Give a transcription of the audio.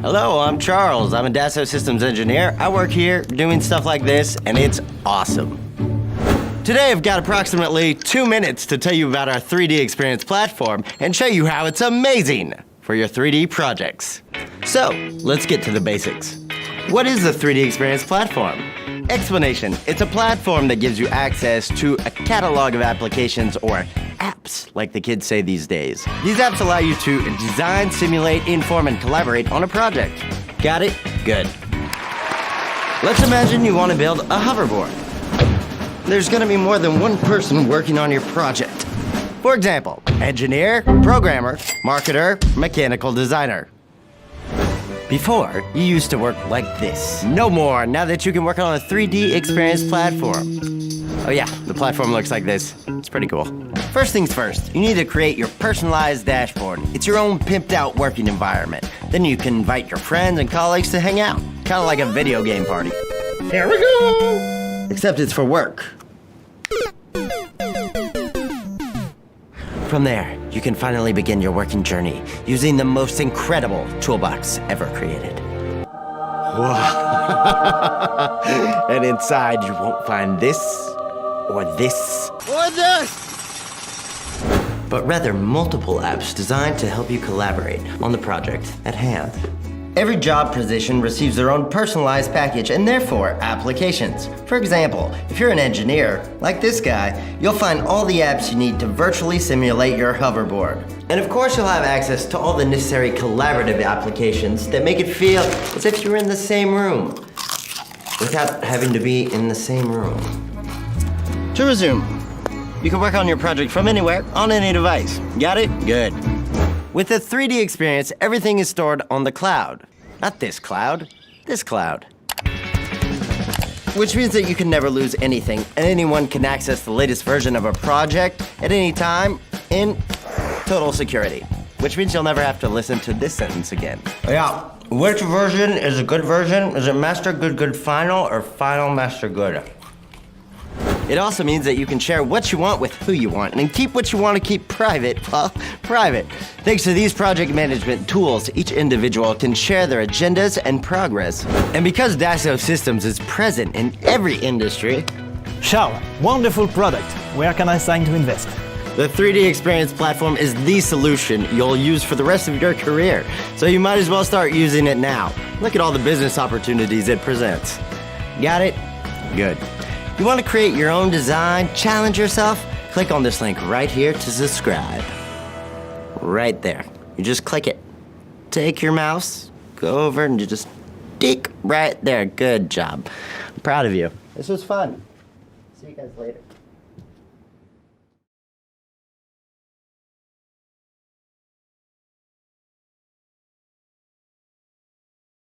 Hello, I'm Charles. I'm a Dassault Systems engineer. I work here doing stuff like this, and it's awesome. Today I've got approximately 2 minutes to tell you about our 3DEXPERIENCE platform and show you how it's amazing for your 3D projects. So, let's get to the basics. What is the 3DEXPERIENCE platform? Explanation: it's a platform that gives you access to a catalog of applications, or apps, like the kids say these days. These apps allow you to design, simulate, inform, and collaborate on a project. Got it? Good. Let's imagine you want to build a hoverboard. There's going to be more than one person working on your project. For example, engineer, programmer, marketer, mechanical designer. Before, you used to work like this. No more, now that you can work on a 3DEXPERIENCE platform. Oh yeah, the platform looks like this. It's pretty cool. First things first, you need to create your personalized dashboard. It's your own pimped out working environment. Then you can invite your friends and colleagues to hang out. Kind of like a video game party. Here we go! Except it's for work. From there, you can finally begin your working journey using the most incredible toolbox ever created. Wow. And inside, you won't find this, or this, or this, but rather multiple apps designed to help you collaborate on the project at hand. Every job position receives their own personalized package and therefore applications. For example, if you're an engineer, like this guy, you'll find all the apps you need to virtually simulate your hoverboard. And of course you'll have access to all the necessary collaborative applications that make it feel as if you're in the same room, without having to be in the same room. To resume, you can work on your project from anywhere, on any device. Got it? Good. With the 3DEXPERIENCE, everything is stored on the cloud. Not this cloud, this cloud. Which means that you can never lose anything, and anyone can access the latest version of a project at any time in total security. Which means you'll never have to listen to this sentence again. Yeah, which version is a good version? Is it master good, good final, or final master good? It also means that you can share what you want with who you want and keep what you want to keep private, well, private. Thanks to these project management tools, each individual can share their agendas and progress. And because Dassault Systems is present in every industry... Charles, wonderful product. Where can I sign to invest? The 3DEXPERIENCE platform is the solution you'll use for the rest of your career. So you might as well start using it now. Look at all the business opportunities it presents. Got it? Good. You want to create your own design, challenge yourself? Click on this link right here to subscribe. Right there. You just click it. Take your mouse, go over, and you just tick right there. Good job. I'm proud of you. This was fun. See you guys later.